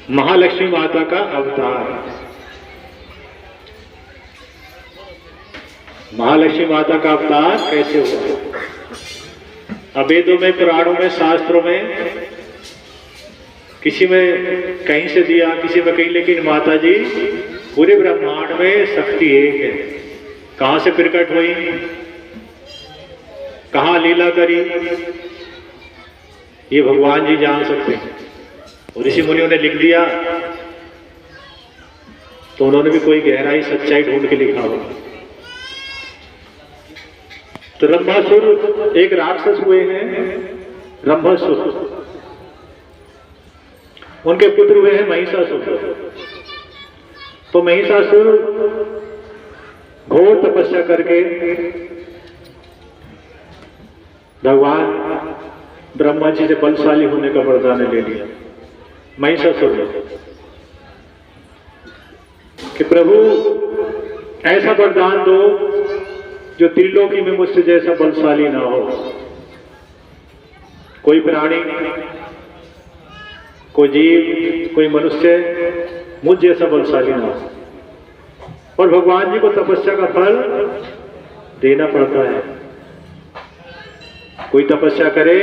महालक्ष्मी माता का अवतार। महालक्ष्मी माता का अवतार कैसे हुआ? अब वेदों में, पुराणों में, शास्त्रों में किसी में कहीं से दिया, किसी में कहीं, लेकिन माता जी पूरे ब्रह्मांड में शक्ति एक है। कहां से प्रकट हुई, कहां लीला करी, ये भगवान जी जान सकते हैं। और ऋषि मुनियों ने लिख दिया तो उन्होंने भी कोई गहराई सच्चाई ढूंढ के लिखा होगा। तो रंभासुर एक राक्षस हुए हैं, रंभासुर। उनके पुत्र हुए हैं महिषासुर। तो महिषासुर घोर तपस्या करके भगवान ब्रह्मा जी से बलशाली होने का वरदान ले लिया। महिषासुर ने कि प्रभु ऐसा वरदान दो जो त्रिलोकी में मुझसे जैसा बलशाली ना हो। कोई प्राणी, कोई जीव, कोई मनुष्य मुझ जैसा बलशाली ना हो। और भगवान जी को तपस्या का फल देना पड़ता है। कोई तपस्या करे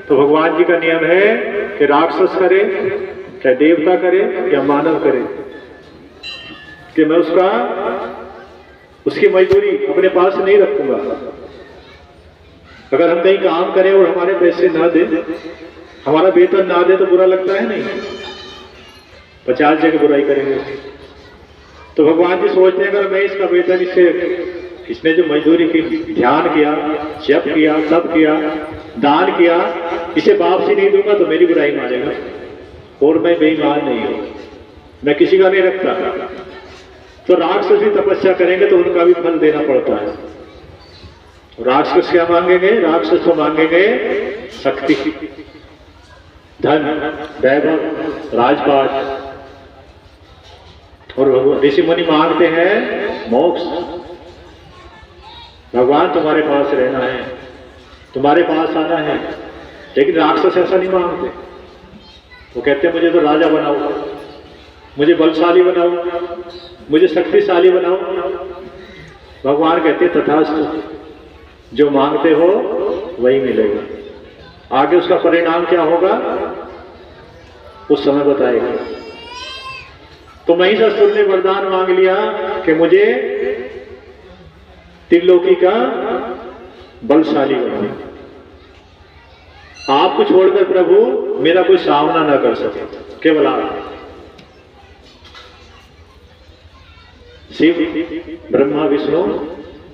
तो भगवान जी का नियम है कि राक्षस करे, चाहे देवता करे या मानव करे, कि मैं उसकी मजदूरी अपने पास नहीं रखूंगा। अगर हम कहीं काम करें और हमारे पैसे ना दे, हमारा वेतन ना दे तो बुरा लगता है नहीं? 50 जगह बुराई करेंगे। तो भगवान जी सोचते हैं अगर मैं इसका वेतन इसने जो मजदूरी की, ध्यान किया, जप किया, तप किया, दान किया, इसे वापसी नहीं दूंगा तो मेरी बुराई मानेगा। और मैं बेईमान नहीं हूं, मैं किसी का नहीं रखता। तो राक्षस भी तपस्या करेंगे तो उनका भी फल देना पड़ता है। राक्षस क्या मांगेंगे? राक्षस तो मांगेंगे शक्ति, धन, वैभव, राजपाट। और ऋषि मुनि मांगते हैं मोक्ष। भगवान तुम्हारे पास रहना है, तुम्हारे पास आना है। लेकिन राक्षस ऐसा नहीं मांगते। वो कहते हैं मुझे तो राजा बनाओ, मुझे बलशाली बनाओ, मुझे शक्तिशाली बनाओ। भगवान कहते तथास्तु, जो मांगते हो वही मिलेगा। आगे उसका परिणाम क्या होगा उस समय बताएगा। तो महिषासुर ने वरदान मांग लिया कि मुझे त्रिलोकी का बलशाली बनाओ। आपको छोड़कर प्रभु मेरा कोई सामना ना कर सके, केवल आप। शिव, ब्रह्मा, विष्णु,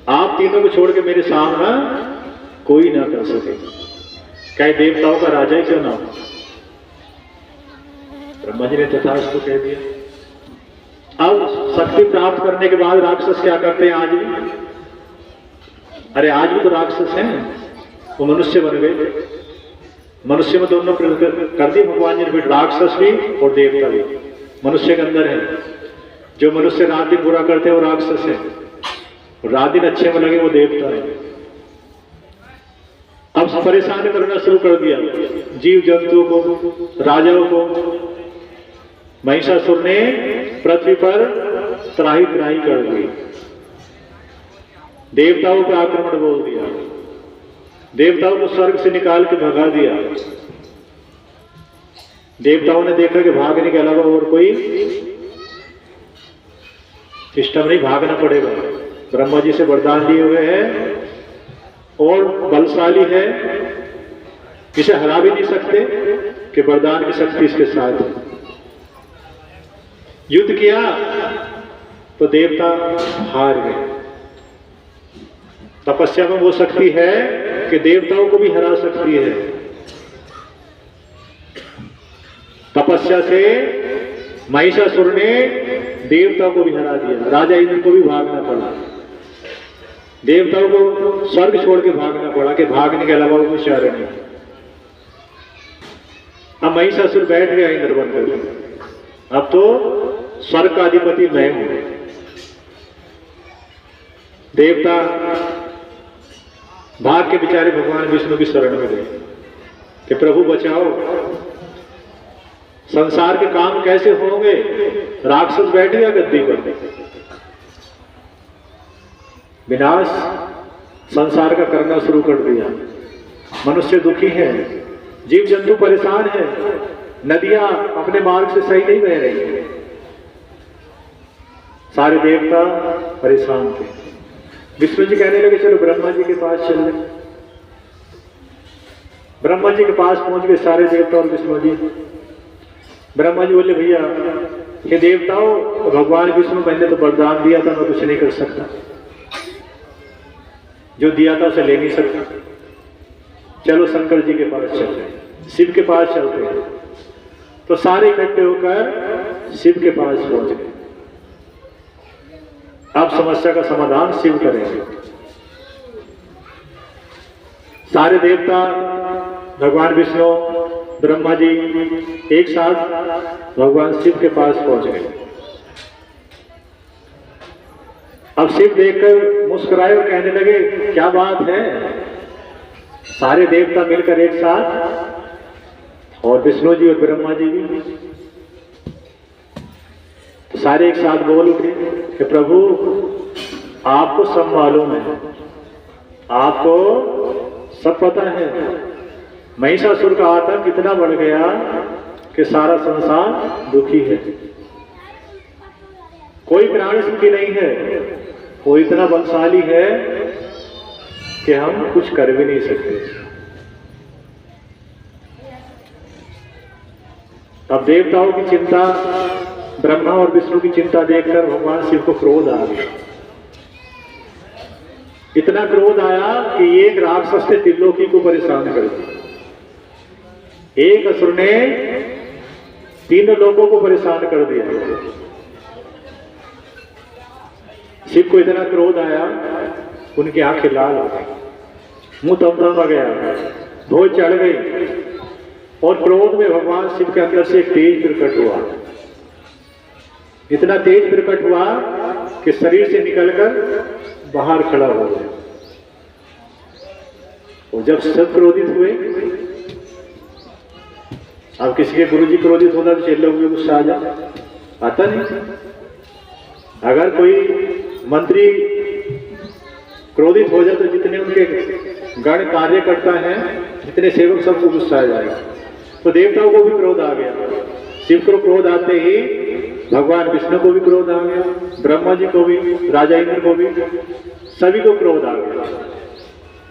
आप तीनों को छोड़ के मेरे सामना कोई ना कर सके, चाहे देवताओं का राजा ही क्यों ना हो। ब्रह्मा जी ने तथास्तु कह दिया। अब शक्ति प्राप्त करने के बाद राक्षस क्या करते हैं आज भी? अरे आज भी तो राक्षस हैं, वो मनुष्य बन गए। मनुष्य में दोनों कर दी भगवान जी ने, राक्षस भी और देवता भी मनुष्य के अंदर है। जो मनुष्य रात दिन बुरा करते हैं वो राक्षस है, और रात दिन अच्छे में लगे वो देवता है। अब परेशान करना शुरू कर दिया जीव जंतुओं को, राजाओं को। महिषासुर ने पृथ्वी पर त्राही त्राही कर दी, देवताओं पर आक्रमण बोल दिया, देवताओं को स्वर्ग से निकाल के भगा दिया। देवताओं ने देखा कि भागने के अलावा और कोई सिस्टम नहीं, भागना पड़ेगा। ब्रह्मा जी से वरदान दिए हुए हैं और बलशाली है, इसे हरा भी नहीं सकते कि वरदान की शक्ति इसके साथ है। युद्ध किया तो देवता हार गए। तपस्या में वो शक्ति है कि देवताओं को भी हरा सकती है। तपस्या से महिषासुर ने देवताओं को भी हरा दिया, राजा इंद्र को भी भागना पड़ा, देवताओं को स्वर्ग छोड़ के भागना पड़ा कि भागने के अलावा कोई चारा नहीं। अब महिषासुर बैठ गया इंद्र बनकर, अब तो स्वर्ग का अधिपति मैं हूं। देवता भाग के बेचारे भगवान विष्णु की शरण में गए कि प्रभु बचाओ, संसार के काम कैसे होंगे? राक्षस बैठ गया गद्दी पर, विनाश संसार का करना शुरू कर दिया। मनुष्य दुखी है, जीव जंतु परेशान है, नदियां अपने मार्ग से सही नहीं बह रही है, सारे देवता परेशान थे। विष्णु जी कहने लगे चलो ब्रह्मा जी के पास चल। ब्रह्मा जी के पास पहुंच गए सारे देवता और विष्णु जी। ब्रह्मा जी बोले भैया ये देवताओं, भगवान विष्णु मैंने तो वरदान दिया था, मैं कुछ नहीं कर सकता, जो दिया था उसे ले नहीं सकता, चलो शंकर जी के पास चलते हैं, शिव के पास चलते हैं। तो सारे इकट्ठे होकर शिव के पास पहुंच गए। अब समस्या का समाधान शिव करेंगे। सारे देवता, भगवान विष्णु, ब्रह्मा जी एक साथ भगवान शिव के पास पहुंच गए। अब शिव देखकर मुस्कुराए और कहने लगे क्या बात है, सारे देवता मिलकर एक साथ, और विष्णु जी और ब्रह्मा जी भी। तो सारे एक साथ बोल उठे कि प्रभु आपको सब मालूम है, आपको सब पता है, महिषासुर का आतंक इतना बढ़ गया कि सारा संसार दुखी है, कोई प्राणी सुखी नहीं है, वो इतना बलशाली है कि हम कुछ कर भी नहीं सकते। अब देवताओं की चिंता, ब्रह्मा और विष्णु की चिंता देखकर भगवान शिव को क्रोध आ गया। इतना क्रोध आया कि एक राक्षस ने त्रिलोकी को परेशान कर दिया, एक असुर ने तीनों लोगों को परेशान कर दिया। शिव को इतना क्रोध आया, उनकी आंखें लाल हो गई, मुंह तमतमा गया, भोज चढ़ गई, और क्रोध में भगवान शिव के अंदर से एक तेज प्रकट हुआ। इतना तेज प्रकट हुआ कि शरीर से निकलकर बाहर खड़ा हो गया। और जब सब क्रोधित हुए, अब किसी के गुरु जी क्रोधित होता तो चेलों में गुस्सा आ जाता, आता नहीं। अगर कोई मंत्री क्रोधित हो जाए तो जितने उनके गण कार्य करता है, जितने सेवक, सबको गुस्सा आ जाएगा। तो देवताओं को भी क्रोध आ गया। शिव को क्रोध आते ही भगवान विष्णु को भी क्रोध आ गया, ब्रह्मा जी को भी, राजा इंद्र को भी, सभी को क्रोध आ गया।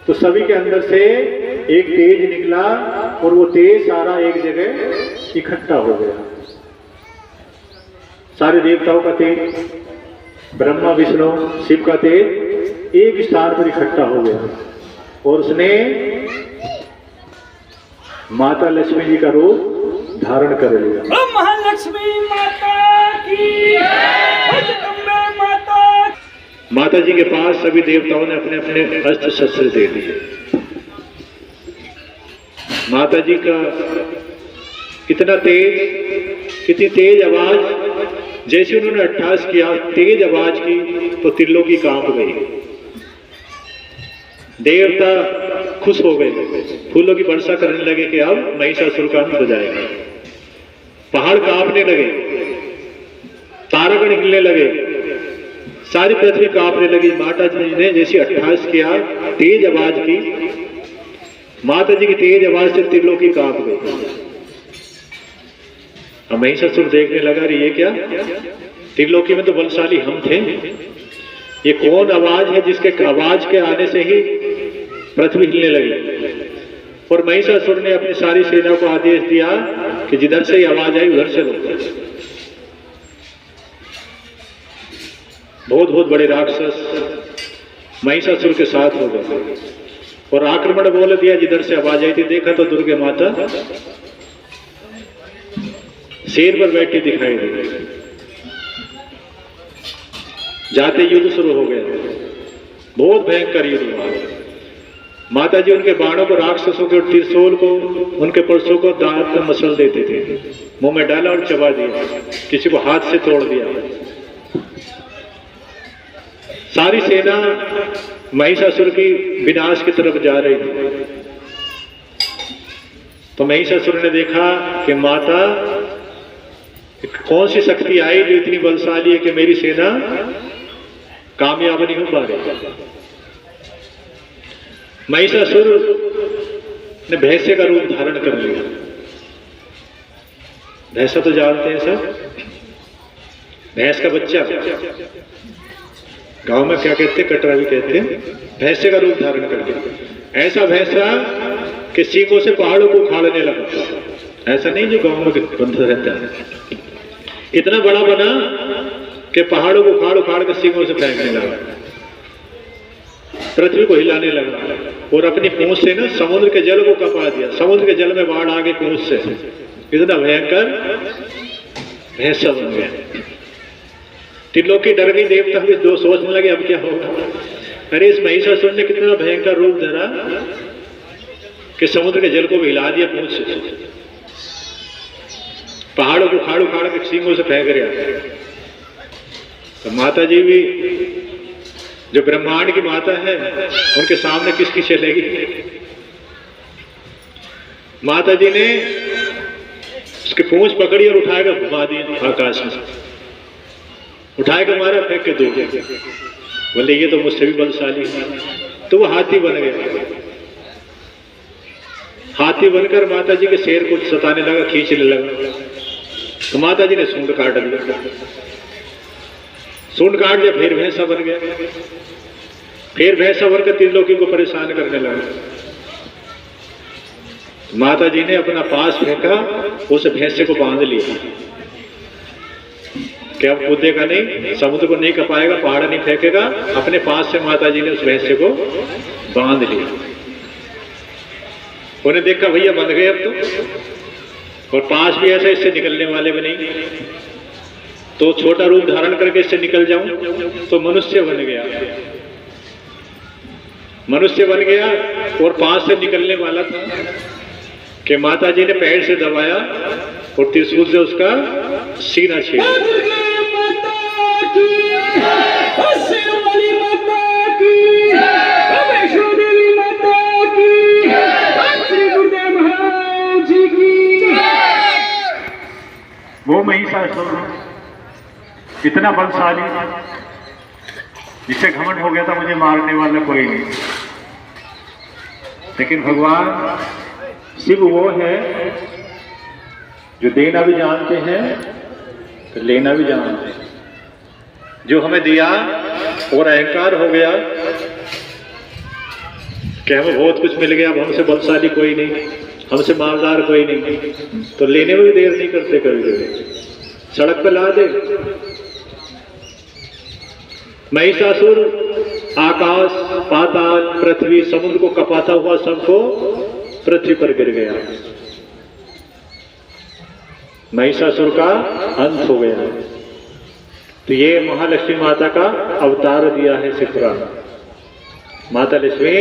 तो सभी के अंदर से एक तेज निकला और वो तेज सारा एक जगह इकट्ठा हो गया। सारे देवताओं का तेज, ब्रह्मा विष्णु शिव का तेज एक स्थान पर इकट्ठा हो गया, और उसने माता लक्ष्मी जी का रूप धारण कर लिया। महालक्ष्मी माता की, माता। माता जी के पास सभी देवताओं ने अपने अपने अस्त्र शस्त्र दे दिए। माता जी का इतना तेज, कितनी तेज आवाज, जैसे उन्होंने अट्ठास किया, तेज आवाज की तो त्रिलोकी कांप गई। देवता खुश हो गए, फूलों की वर्षा करने लगे कि अब महिषासुर का अंत हो जाएगा। पहाड़ कांपने लगे, तारागण हिलने लगे, सारी पृथ्वी कांपने लगी। माता जी ने जैसे अट्ठास किया, तेज आवाज की, माता जी की तेज आवाज से त्रिलोकी कांप गई। अब महिषासुर देखने लगा, ये क्या, त्रिलोकी में तो बलशाली हम थे, ये कौन आवाज है जिसके आवाज के आने से ही पृथ्वी हिलने लगी। और महिषासुर ने अपनी सारी सेना को आदेश दिया कि जिधर से आवाज आई उधर से रोको। बहुत बहुत बड़े राक्षस महिषासुर के साथ हो गए और आक्रमण बोल दिया। जिधर से आवाज आई थी, देखा तो दुर्गे माता शेर पर बैठी दिखाई दी। जाते युद्ध शुरू हो गया, बहुत भयंकर युद्ध हुआ। माता जी उनके बाणों को, राक्षसों के त्रिशूल को, उनके परसों को दांत में मसल देते थे, मुंह में डाला और चबा दिया, किसी को हाथ से तोड़ दिया। सारी सेना महिषासुर की विनाश की तरफ जा रही थी। तो महिषासुर ने देखा कि माता कौन सी शक्ति आई जो इतनी बलशाली है कि मेरी सेना कामयाब नहीं हो पा रही। महिषासुर ने भैंसे का रूप धारण कर लिया। भैंसा तो जानते हैं सब, भैंस का बच्चा, गांव में क्या कहते हैं, कटरा भी कहते हैं। भैंसे का रूप धारण कर लिया। ऐसा भैंसा कि सींगों से पहाड़ों को उखाड़ने लगा। ऐसा नहीं जो गांव में बंधा रहता है, इतना बड़ा बना कि पहाड़ों को उखाड़ उखाड़ कर सींगों से फेंकने लगा, पृथ्वी को हिलाने लगा और अपनी पूंछ से ना समुद्र के जल को कपा दिया। समुद्र के जल में बाढ़ आ गई पूंछ से। इतना भयंकर भैंसा बन गया। त्रिलोकी डर गई, देवता भी दो सोचने लगे अब क्या होगा। अरे इस महिषासुर ने कितना भयंकर रूप धरा कि समुद्र के जल को भी हिला दिया पूंछ से, पहाड़ों को उखाड़ उखाड़ के सींगों से फेंक रहा। तो माता जी भी जो ब्रह्मांड की माता है उनके सामने किसकी चलेगी। माता जी ने उसकी पूंछ पकड़ी और उठाकर घुमा दी आकाश में, उठाकर मारा, फेंक के दूर। बोले ये तो मुझसे भी बलशाली है। तो वो हाथी बन गया। हाथी बनकर माता जी के शेर को सताने लगा, खींचने लगा। तो माता जी ने सूंड काट दिया। सूंड काट दिया, फिर भैंसा बन गया। फिर भैंसा बनकर त्रिलोकी को परेशान करने लगा। माता जी ने अपना पास फेंका, उस भैंसे को बांध लिया कि अब कूदेगा नहीं, समुद्र को नहीं कपाएगा, पहाड़ नहीं फेंकेगा। अपने पास से माता जी ने उस भैंसे को बांध लिया। उन्हें देखा भैया बंध गए अब तो, और पास भी ऐसा इससे निकलने वाले भी नहीं, तो छोटा रूप धारण करके इससे निकल जाऊं। तो मनुष्य बन गया। मनुष्य बन गया और पास से निकलने वाला था कि माता जी ने पैर से दबाया और त्रिशूल से उसका सीना छेड़ा। वो महिषासुर इतना बलशाली जिसे घमंड हो गया था मुझे मारने वाला कोई नहीं। लेकिन भगवान शिव वो है जो देना भी जानते हैं तो लेना भी जानते हैं। जो हमें दिया और अहंकार हो गया कि हमें बहुत कुछ मिल गया, अब हमसे बलशाली कोई नहीं, हमसे मालदार कोई नहीं, तो लेने में भी देर नहीं करते। कभी सड़क पर ला दे। महिषासुर आकाश, पाताल, पृथ्वी, समुद्र को कपाता हुआ सबको पृथ्वी पर गिर गया। महिषासुर का अंत हो गया। तो ये महालक्ष्मी माता का अवतार दिया है शिवपुराण। माता लक्ष्मी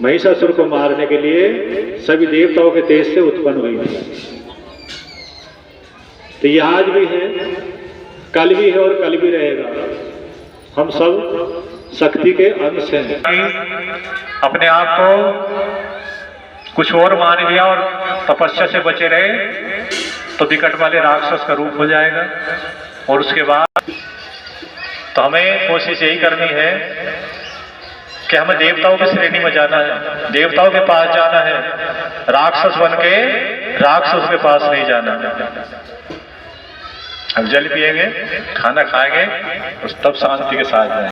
महिषासुर को मारने के लिए सभी देवताओं के तेज से उत्पन्न हुई है। तो ये आज भी है, कल भी है और कल भी रहेगा। हम सब शक्ति के अंश हैं। अपने आप को कुछ और मान लिया और तपस्या से बचे रहे तो विकट वाले राक्षस का रूप हो जाएगा। और उसके बाद तो हमें कोशिश यही करनी है कि हमें देवताओं की श्रेणी में जाना है, देवताओं के पास जाना है, राक्षस बन के राक्षस के पास नहीं जाना। अब जल पिएंगे, खाना खाएंगे, तब शांति के साथ जाएंगे।